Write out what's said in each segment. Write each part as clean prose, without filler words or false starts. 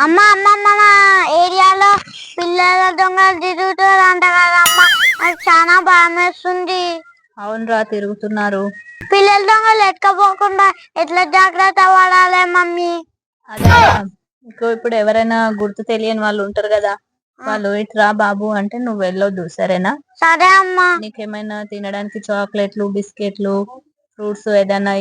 అమ్మ అమ్మ మన ఏరియాలో పిల్లల దొంగలు తిరుగుతారంట కదమ్మా, నాకు చాలా భయం వేస్తుంది. అవునరా, తిరుగుతున్నారు. పిల్లల దొంగలు ఎత్తుకపోకుండా ఎట్లా జాగ్రత్త పడాలి మమ్మీ? అదే ఇప్పుడు ఎవరైనా గుర్తు తెలియని వాళ్ళు ఉంటారు కదా, వాళ్ళు ఇట్రా బాబు అంటే నువ్వు వెళ్ళొద్దు, సరేనా? సరే అమ్మా. నీకేమైనా తినడానికి చాక్లెట్లు, బిస్కెట్లు, ఫ్రూట్స్ ఏదైనా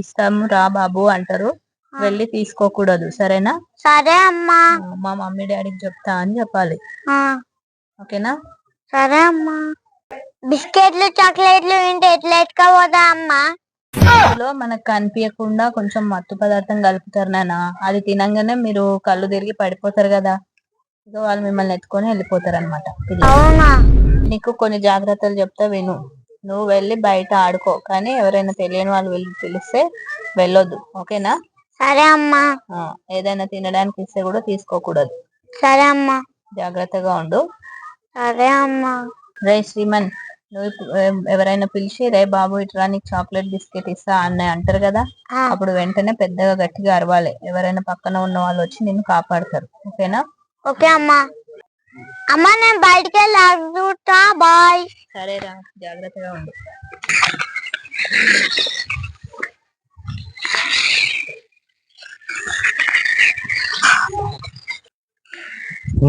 ఇస్తాము రా బాబు అంటారు, వెళ్ళి తీసుకోకూడదు, సరేనా? సరే అమ్మా. మా మమ్మీ డాడీకి చెప్తా అని చెప్పాలి, ఓకేనా? సరే అమ్మా. బిస్కెట్లు చాక్లెట్లు వింటే ఎట్లా ఎత్తుకపోతా అమ్మా? అందులో మనకు కనిపించకుండా కొంచెం మత్తు పదార్థం కలుపుతారు నాన్న, అది తినంగానే మీరు కళ్ళు తిరిగి పడిపోతారు కదా, ఇక వాళ్ళు మిమ్మల్ని ఎత్తుకొని వెళ్ళిపోతారు అనమాట. అవునా? నీకు కొన్ని జాగ్రత్తలు చెప్తా విను. నువ్వు వెళ్ళి బయట ఆడుకో, కానీ ఎవరైనా తెలియని వాళ్ళు వెళ్ళి పిలిస్తే వెళ్ళొద్దు, ఓకేనా? సరే అమ్మా. ఏదైనా తినడానికి ఇస్తే కూడా తీసుకోకూడదు. సరే అమ్మా. జాగ్రత్తగా ఉండు. సరే అమ్మా. రే శ్రీమన్, నువ్వు ఎవరైనా పిలిచి రే బాబు ఇట్లా నీకు చాక్లెట్ బిస్కెట్ ఇస్తా అని అంటారు కదా, అప్పుడు వెంటనే పెద్దగా గట్టిగా అరవాలి. ఎవరైనా పక్కన ఉన్న వాళ్ళు వచ్చి నిన్ను కాపాడతారు, ఓకేనా? ఓకే అమ్మా. అమ్మా నేను బయటికి వెళ్ళి ఆడుతా, బాయ్. సరేరా, జాగ్రత్తగా ఉండు.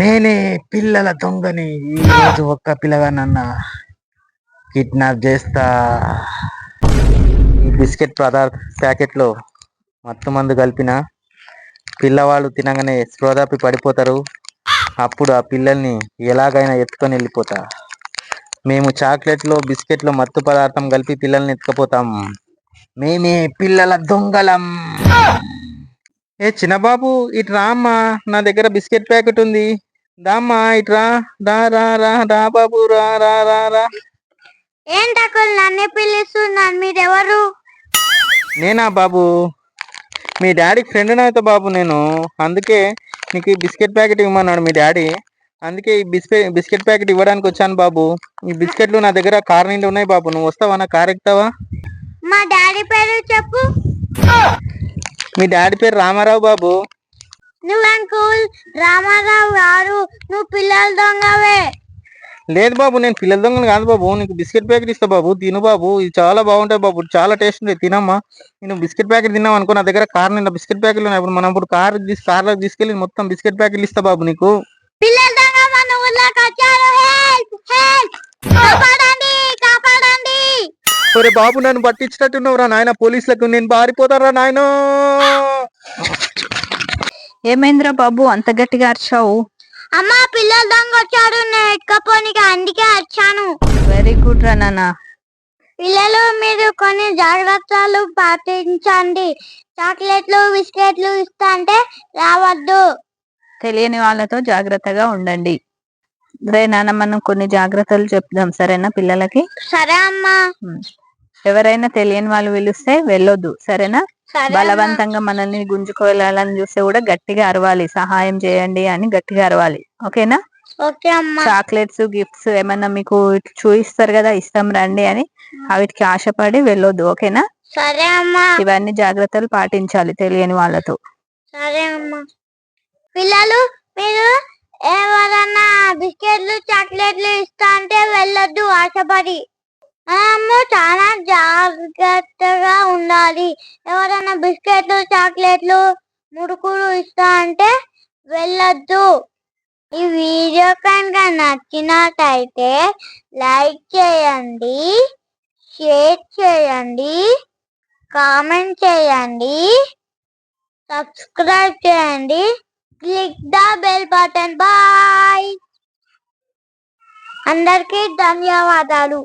నేనే పిల్లల దొంగని. ఈ రోజు ఒక్క పిల్లగానన్నా కిడ్నాప్ చేస్తా. ఈ బిస్కెట్ ప్యాకెట్లో మత్తు మందు కలిపిన పిల్లవాళ్ళు తినగానే స్పృహ పడిపోతారు. అప్పుడు ఆ పిల్లల్ని ఎలాగైనా ఎత్తుకొని వెళ్ళిపోతా. మేము చాక్లెట్లో బిస్కెట్లో మత్తు పదార్థం కలిపి పిల్లల్ని ఎత్తుకపోతాం. మేమే పిల్లల దొంగలం. ఏ చిన్నబాబు ఇటు రా అమ్మా, నా దగ్గర బిస్కెట్ ప్యాకెట్ ఉంది, దామ్మా ఇటు రా. రా రా రా రా బాబు, రా రా రా రా. ఏంటకులు నన్ను పిలుస్తున్నాను, మీరెవరు? నేనా బాబు, మీ డాడీకి ఫ్రెండ్ అవుతా బాబు నేను, అందుకే నీకు బిస్కెట్ ప్యాకెట్ ఇవ్వమన్నాడు మీ డాడీ, అందుకే ఈ బిస్కెట్ ప్యాకెట్ ఇవ్వడానికి వచ్చాను బాబు. ఈ బిస్కెట్లు నా దగ్గర కార్ నిండి ఉన్నాయి బాబు, నువ్వు వస్తావా? నా కార్ ఎక్కుతావా? మా డాడీ పేరు చెప్పు. మీ డాడీ పేరు రామారావు బాబు. నువ్వు అంకుల్ రామారావు గారు, నువ్వు పిల్లల దొంగవే. లేదు బాబు, నేను పిల్లల దొంగలు కాదు బాబు. నీకు బిస్కెట్ ప్యాకెట్ ఇస్తా బాబు, తిను బాబు, ఇది చాలా బాగుంటాయి బాబు, చాలా టేస్ట్ ఉంటుంది, తినమ్మా. నేను బిస్కెట్ ప్యాకెట్ తిన్నావు అనుకో, నా దగ్గర కార్ నిండా బిస్కెట్ ప్యాకెట్లు ఉన్నాయి. ఇప్పుడు మనం ఇప్పుడు కార్లో తీసుకెళ్ళి మొత్తం బిస్కెట్ ప్యాకెట్లు ఇస్తా బాబు నీకు. పిల్లల దొంగ మన ఊర్లోకి వచ్చారు, హెల్ప్ హెల్ప్, కాపాడండి కాపాడండి. ఒరే బాబు, నన్ను పట్టించినట్టున్నావురా నాయన, పోలీసులకు నేను పారిపోతారా నాయన. ఏమైందిరా బాబు అంత గట్టిగా అరిచావు? అమ్మా పిల్లల దొంగ వచ్చాడు, నేను ఎక్కపోనికి అందుకే వచ్చాను. వెరీ గుడ్ రా నాన్న. పిల్లలు మీరు కొన్ని జాగ్రత్తలు పాటించండి. చాక్లెట్లు బిస్కెట్లు ఇస్తా అంటే రావద్దు. తెలియని వాళ్ళతో జాగ్రత్తగా ఉండండి. రే నాన్న, మనం కొన్ని జాగ్రత్తలు చెప్దాం, సరేనా పిల్లలకి? సరే అమ్మా. ఎవరైనా తెలియని వాళ్ళు పిలిస్తే వెళ్ళొద్దు, సరేనా? బలవంతంగా మనల్ని గుంజుకు వెళ్ళాలని చూస్తే కూడా గట్టిగా అరవాలి, సహాయం చేయండి అని గట్టిగా అరవాలి, ఓకేనా? ఓకే అమ్మా. చాక్లెట్స్ గిఫ్ట్స్ ఏమన్నా మీకు చూయిస్తారు కదా, ఇస్తాం రండి అని, వీటికి ఆశపడి వెళ్ళొద్దు, ఓకేనా? సరే అమ్మా. ఇవన్నీ జాగ్రత్తలు పాటించాలి తెలియని వాళ్ళతో. సరే అమ్మా. పిల్లలు మీరు ఎవరన్నా బిస్కెట్లు చాక్లెట్లు ఇస్తా అంటే వెళ్ళొద్దు ఆశపడి. చాలా జాగ్రత్తగా ఉండాలి. ఎవరైనా బిస్కెట్లు చాక్లెట్లు మురుకులు ఇస్తా అంటే వెళ్ళొద్దు. ఈ వీడియో కనుక నచ్చినట్టయితే లైక్ చేయండి, షేర్ చేయండి, కామెంట్ చేయండి, సబ్స్క్రైబ్ చేయండి, click the bell button. Bye. అందరికీ ధన్యవాదాలు.